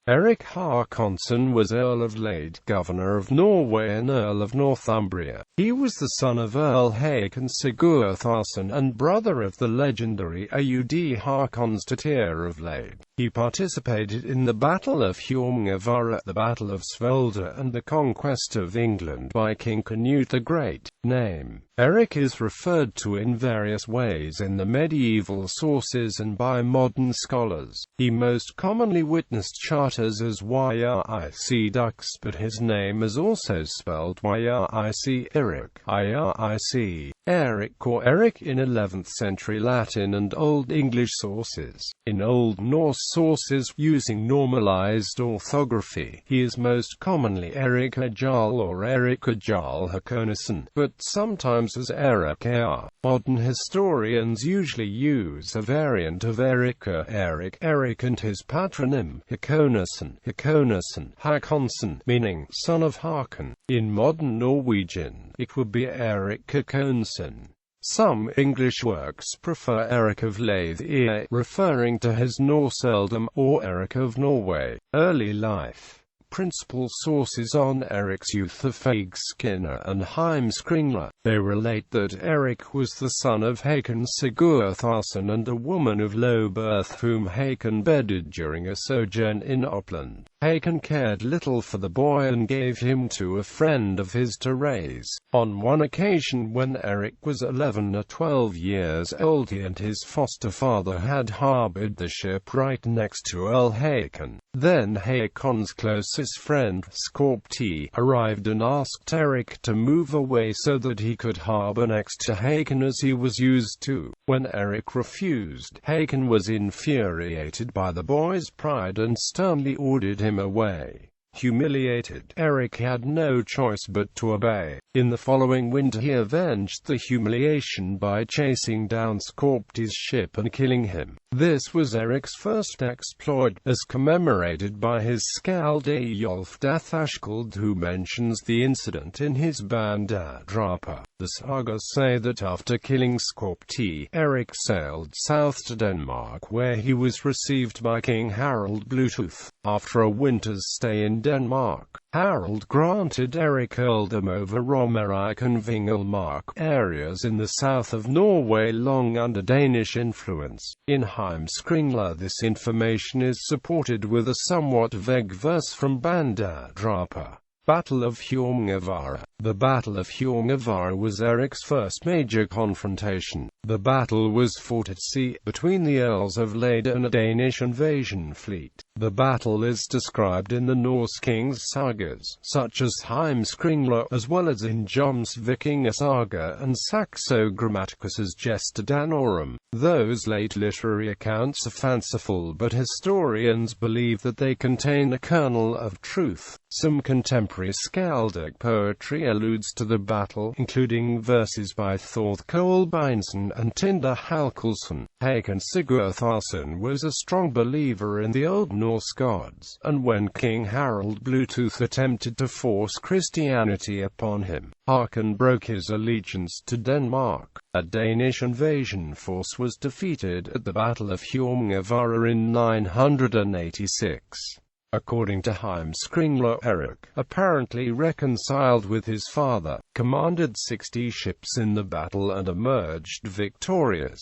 Erik Haakonsson was Earl of Lade, Governor of Norway and Earl of Northumbria. He was the son of Earl Hákon Sigurðarson and brother of the legendary Aud Haakonsdottir of Lade. He participated in the Battle of Hjörungavágr, the Battle of Svolder, and the conquest of England by King Canute the Great. Name Erik is referred to in various ways in the medieval sources and by modern scholars. He most commonly witnessed charters as YRIC Dux, but his name is also spelled YRIC Erik, IRIC Eric or Eric in 11th century Latin and Old English sources. In Old Norse sources using normalized orthography, he is most commonly Erik Jarl or Erik Jarl Haakonsson, but sometimes as Erik Aer. Modern historians usually use a variant of Erika, Erik and his patronym, Haakonsson, Haakonsson, meaning son of Hákon. In modern Norwegian, it would be Erik Haakonsson. Some English works prefer Erik of Lade.He, referring to his Norse earldom, or Erik of Norway. Early life. Principal sources on Erik's youth are Skinner and Heimskringla. They relate that Erik was the son of Hákon Sigurðarson and a woman of low birth whom Hákon bedded during a sojourn in Uppland. Hákon cared little for the boy and gave him to a friend of his to raise. On one occasion when Erik was 11 or 12 years old, he and his foster father had harbored the ship right next to Earl Hákon. Then Hákon's closest friend, Svolder, arrived and asked Erik to move away so that he could harbor next to Hákon as he was used to. When Erik refused, Hákon was infuriated by the boy's pride and sternly ordered him away. Humiliated, Erik had no choice but to obey. In the following winter he avenged the humiliation by chasing down Svolder's ship and killing him. This was Erik's first exploit, as commemorated by his skald Eyjolf Dathashkald, who mentions the incident in his Bandadrapa. The sagas say that after killing Svolder, Erik sailed south to Denmark, where he was received by King Harald Bluetooth. After a winter's stay in Denmark, Harald granted Erik earldom over Romerike and Vingelmark, areas in the south of Norway long under Danish influence. In Heimskringla this information is supported with a somewhat vague verse from Bandadrapa. Battle of Hjörungavágr. The Battle of Hjörungavágr was Erik's first major confrontation. The battle was fought at sea, between the Earls of Lade and a Danish invasion fleet. The battle is described in the Norse kings' sagas, such as Heimskringla, as well as in Jomsvikinga saga and Saxo Grammaticus's Gesta Danorum. Those late literary accounts are fanciful, but historians believe that they contain a kernel of truth. Some contemporary skaldic poetry alludes to the battle, including verses by Thorð Kolbeinsson and Tindar Haakonsson. Hákon Sigurðarson was a strong believer in the Old Norse gods, and when King Harald Bluetooth attempted to force Christianity upon him, Hákon broke his allegiance to Denmark. A Danish invasion force was defeated at the Battle of Hjörungavágr in 986. According to Heimskringla, Erik, apparently reconciled with his father, commanded 60 ships in the battle and emerged victorious.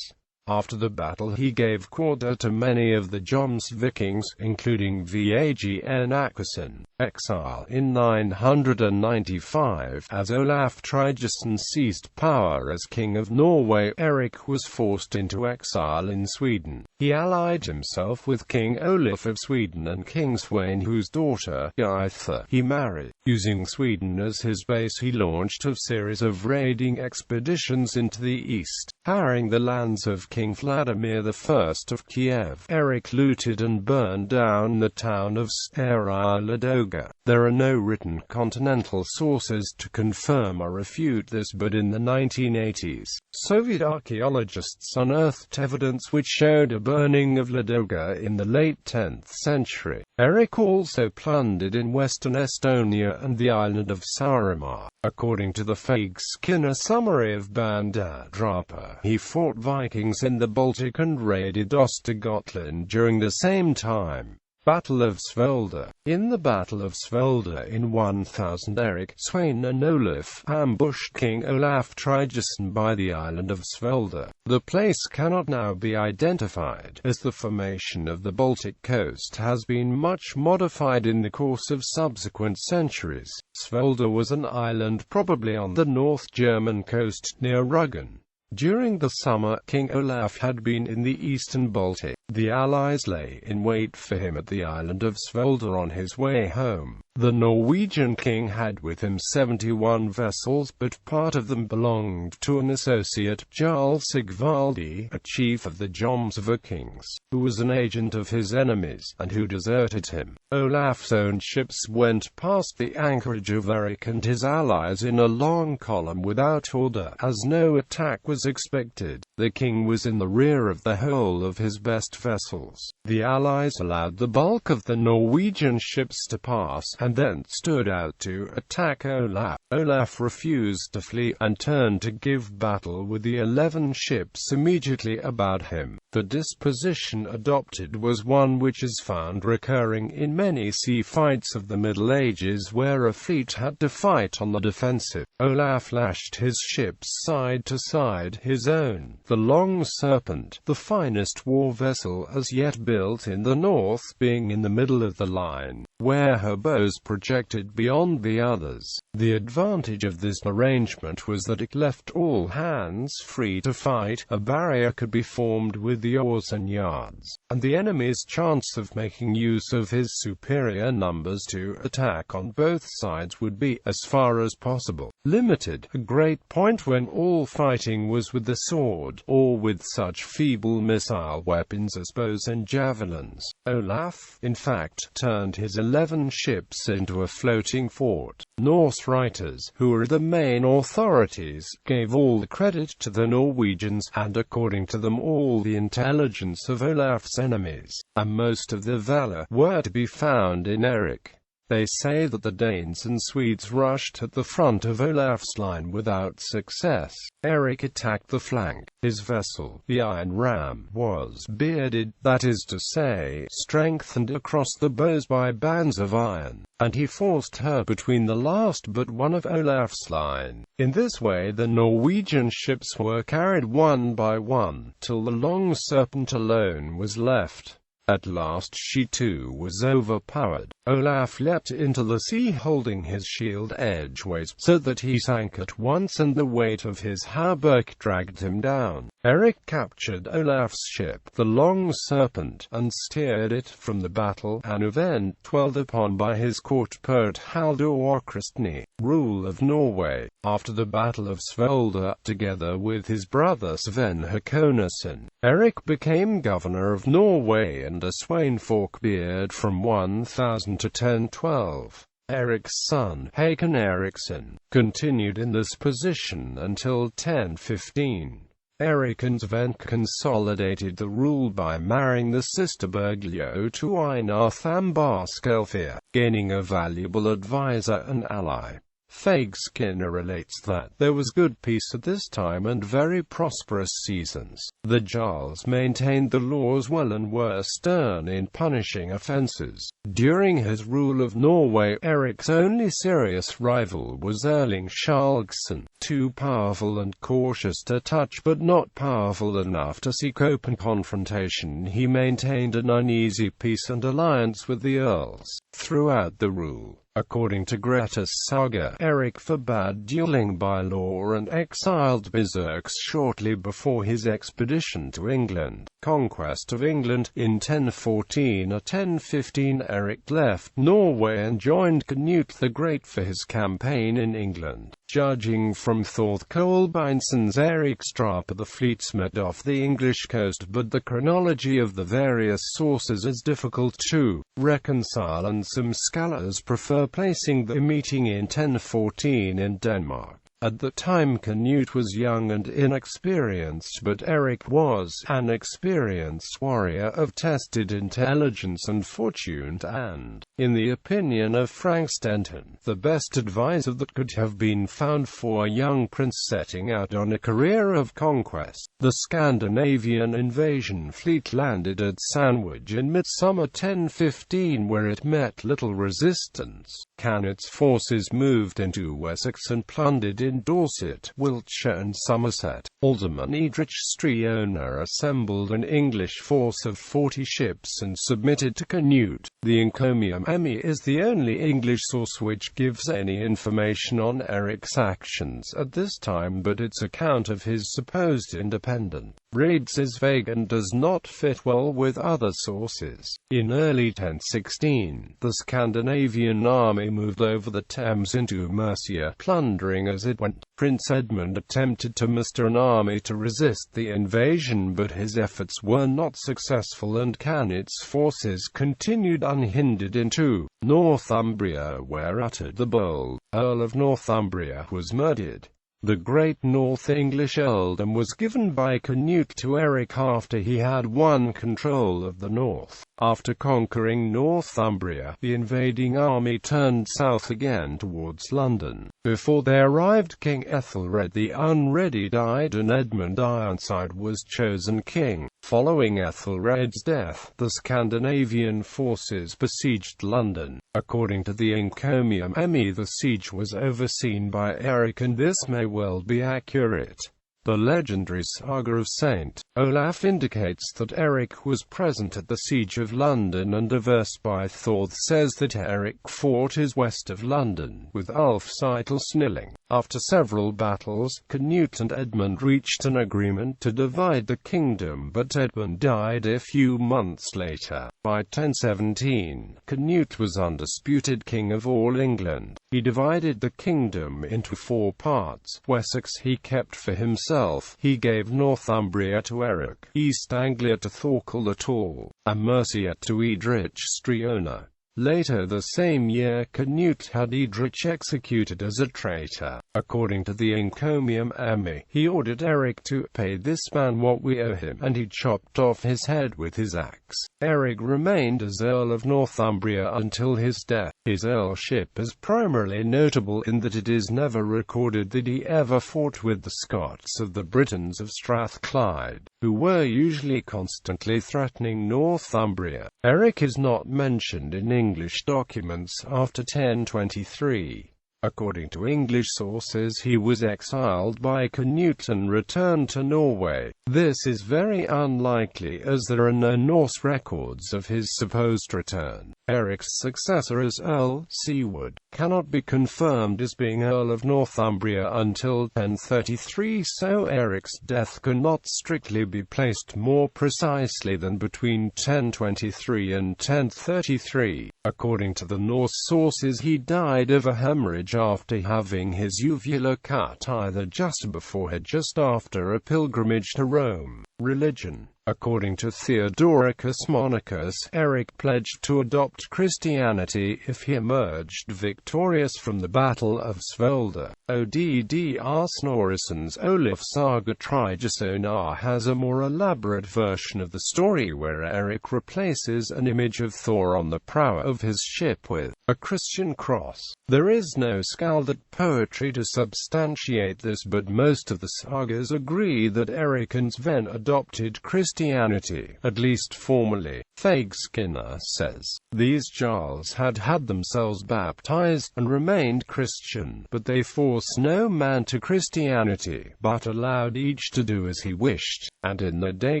After the battle he gave quarter to many of the Jomsvikings, including Vagn Akerson. Exile. In 995, as Olaf Tryggvason seized power as King of Norway, Erik was forced into exile in Sweden. He allied himself with King Olaf of Sweden and King Sweyn, whose daughter, Eitha, he married. Using Sweden as his base, he launched a series of raiding expeditions into the east, harrying the lands of King Vladimir I of Kiev. Erik looted and burned down the town of Lade.He. There are no written continental sources to confirm or refute this, but in the 1980s, Soviet archaeologists unearthed evidence which showed a burning of Lade.He in the late 10th century. Erik also plundered in western Estonia and the island of Saaremaa. According to the Skinner summary of Bandadrapa, he fought Vikings in the Baltic and raided Östergötland during the same time. Battle of Svolder. In the Battle of Svolder in 1000, Erik, Svein and Olaf ambushed King Olaf Tryggvason by the island of Svolder. The place cannot now be identified, as the formation of the Baltic coast has been much modified in the course of subsequent centuries. Svolder was an island probably on the North German coast near Rügen. During the summer, King Olaf had been in the eastern Baltic. The Allies lay in wait for him at the island of Svolder on his way home. The Norwegian king had with him 71 vessels, but part of them belonged to an associate, Jarl Sigvaldi, a chief of the Jomsvikings, who was an agent of his enemies, and who deserted him. Olaf's own ships went past the anchorage of Erik and his allies in a long column without order, as no attack was expected. The king was in the rear of the whole of his best vessels. The allies allowed the bulk of the Norwegian ships to pass, and then stood out to attack Olaf. Olaf refused to flee, and turned to give battle with the 11 ships immediately about him. The disposition adopted was one which is found recurring in many sea fights of the Middle Ages, where a fleet had to fight on the defensive. Olaf lashed his ships side to side, his own, the Long Serpent, the finest war vessel as yet built in the north, being in the middle of the line, where her bows projected beyond the others. The advantage of this arrangement was that it left all hands free to fight. A barrier could be formed with the oars and yards, and the enemy's chance of making use of his superior numbers to attack on both sides would be, as far as possible, limited. A great point when all fighting was with the sword, or with such feeble missile weapons as bows and javelins. Olaf, in fact, turned his 11 ships into a floating fort. Norse writers, who were the main authorities, gave all the credit to the Norwegians, and according to them all the intelligence of Olaf's enemies, and most of the valor, were to be found in Erik. They say that the Danes and Swedes rushed at the front of Olaf's line without success. Erik attacked the flank. His vessel, the Iron Ram, was bearded, that is to say, strengthened across the bows by bands of iron, and he forced her between the last but one of Olaf's line. In this way the Norwegian ships were carried one by one, till the Long Serpent alone was left. At last she too was overpowered. Olaf leapt into the sea holding his shield edgeways, so that he sank at once and the weight of his hauberk dragged him down. Erik captured Olaf's ship, the Long Serpent, and steered it from the battle, an event dwelled upon by his court poet Halldor Kristni, rule of Norway. After the Battle of Svolder, together with his brother Sven Haakonsson, Erik became governor of Norway and a Sweyn Forkbeard from 1000 to 1012. Erik's son, Hákon Eriksson, continued in this position until 1015. Erik and Sven consolidated the rule by marrying the sister Berglio to Einar Thambarskelfir, gaining a valuable advisor and ally. Fag Skinner relates that there was good peace at this time and very prosperous seasons. The Jarls maintained the laws well and were stern in punishing offences. During his rule of Norway, Erik's only serious rival was Erling Skjalgsson, too powerful and cautious to touch but not powerful enough to seek open confrontation. He maintained an uneasy peace and alliance with the Earls throughout the rule. According to Greta's saga, Erik forbade dueling by law and exiled berserks shortly before his expedition to England. Conquest of England. In 1014 or 1015 Erik left Norway and joined Canute the Great for his campaign in England. Judging from Thorth Kolbeinsson's Eriksdrapa, the fleets met off the English coast, but the chronology of the various sources is difficult to reconcile, and some scholars prefer placing the meeting in 1014 in Denmark. At the time Canute was young and inexperienced, but Erik was an experienced warrior of tested intelligence and fortune, and In the opinion of Frank Stenton, the best advisor that could have been found for a young prince setting out on a career of conquest. The Scandinavian invasion fleet landed at Sandwich in midsummer 1015, where it met little resistance. Canute's forces moved into Wessex and plundered in Dorset, Wiltshire and Somerset. Alderman Eadrich Striona assembled an English force of 40 ships and submitted to Canute. The encomium Emmy is the only English source which gives any information on Eric's actions at this time, but its account of his supposed independent raids is vague and does not fit well with other sources. In early 1016, the Scandinavian army moved over the Thames into Mercia, plundering as it went. Prince Edmund attempted to muster an army to resist the invasion, but his efforts were not successful and Canute's forces continued unhindered into Northumbria, where Uhtred the Bold, Earl of Northumbria, was murdered. The great North English earldom was given by Canute to Eric after he had won control of the north. After conquering Northumbria, the invading army turned south again towards London. Before they arrived, King Ethelred the Unready died and Edmund Ironside was chosen king. Following Ethelred's death, the Scandinavian forces besieged London. According to the encomium Emmy, the siege was overseen by Eric, and this may well be accurate. The legendary saga of St. Olaf indicates that Eric was present at the siege of London, and a verse by Thorth says that Eric fought his west of London, with Ulfsitel Snilling. After several battles, Canute and Edmund reached an agreement to divide the kingdom, but Edmund died a few months later. By 1017, Canute was undisputed king of all England. He divided the kingdom into 4 parts. Wessex he kept for himself. He gave Northumbria to Eric, East Anglia to Thorkel the Tall, and Mercia to Eadrich Striona. Later the same year, Canute had Eadrich executed as a traitor. According to the encomium Emmy, he ordered Eric to pay this man what we owe him, and he chopped off his head with his axe. Eric remained as Earl of Northumbria until his death. His earlship is primarily notable in that it is never recorded that he ever fought with the Scots of the Britons of Strathclyde, who were usually constantly threatening Northumbria. Eric is not mentioned in English documents after 1023. According to English sources, he was exiled by Canute and returned to Norway. This is very unlikely, as there are no Norse records of his supposed return. Eric's successor as Earl, Siward, cannot be confirmed as being Earl of Northumbria until 1033, so Eric's death cannot strictly be placed more precisely than between 1023 and 1033. According to the Norse sources, he died of a hemorrhage after having his uvula cut, either just before or just after a pilgrimage to Rome. Religion. According to Theodoricus Monachus, Eric pledged to adopt Christianity if he emerged victorious from the Battle of Svolder. Odd Snorrison's Olaf Saga Tryggvasonar has a more elaborate version of the story where Eric replaces an image of Thor on the prow of his ship with a Christian cross. There is no scalded poetry to substantiate this, but most of the sagas agree that Eric and Sven adopted Christianity, at least formally. Fagskinner says, these Jarls had themselves baptized, and remained Christian, but they forced no man to Christianity, but allowed each to do as he wished, and in the day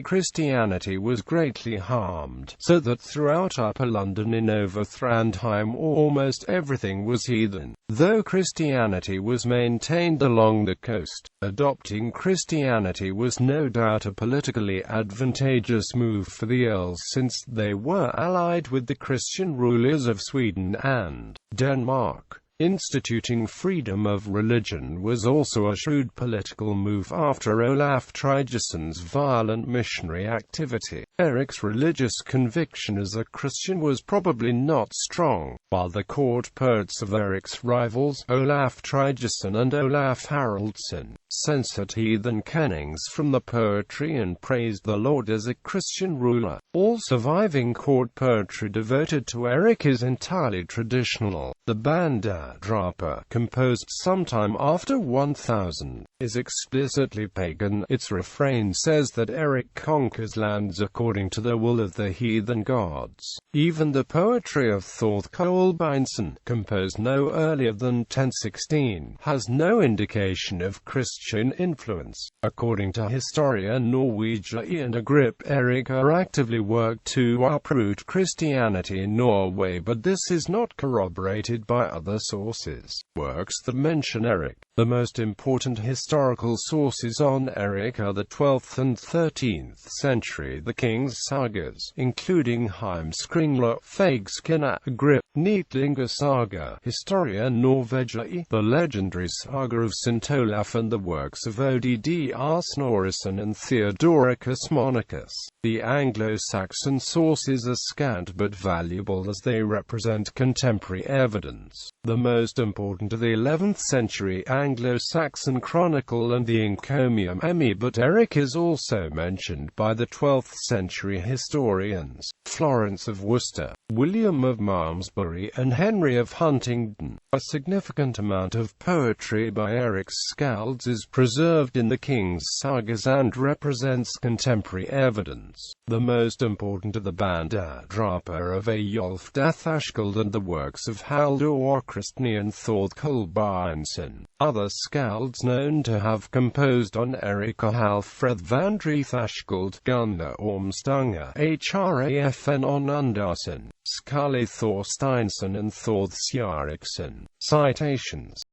Christianity was greatly harmed, so that throughout Upper London in over Thrandheim almost everything was heathen, though Christianity was maintained along the coast. Adopting Christianity was no doubt a politically advantageous move for the Earls, since they were allied with the Christian rulers of Sweden and Denmark. Instituting freedom of religion was also a shrewd political move after Olaf Tryggvason's violent missionary activity. Eric's religious conviction as a Christian was probably not strong, while the court poets of Eric's rivals, Olaf Tryggvason and Olaf Haraldsson, censored heathen kennings from the poetry and praised the Lord as a Christian ruler. All surviving court poetry devoted to Erik is entirely traditional. The Bandadrapa, composed sometime after 1000, is explicitly pagan. Its refrain says that Erik conquers lands according to the will of the heathen gods. Even the poetry of Thorkel Beinson, composed no earlier than 1016, has no indication of Christian influence. According to historian Norwegian and Agrip Erik actively worked to uproot Christianity in Norway, but this is not corroborated by other sources. Works that mention Erik. The most important historical sources on Erik are the 12th and 13th century The King's Sagas, including Heimskringla, Fagskinna, Agrip, Neitlinga Saga, Historia Norvegia, the legendary saga of St. Olaf, and the works of Odd Snorrisson and Theodoricus Monachus. The Anglo-Saxon sources are scant but valuable as they represent contemporary evidence. The most important are the 11th century Anglo-Saxon Chronicle and the Encomium Emmy, but Erik is also mentioned by the 12th century historians Florence of Worcester, William of Malmesbury, and Henry of Huntingdon. A significant amount of poetry by Erik's skalds is preserved in the King's Sagas and represents contemporary evidence. The most important are the Bandadrapa of Eyjolf Dathashkald and the works of Halldór Kristni and Thorkel Beinson. Other skalds known to have composed on Erik are Halfred Vandre Thashkald, Gunnar Ormstunga, Hrafn Onundarson, Skalli Thorsteinsson and Thorð Sjarriksson. Citations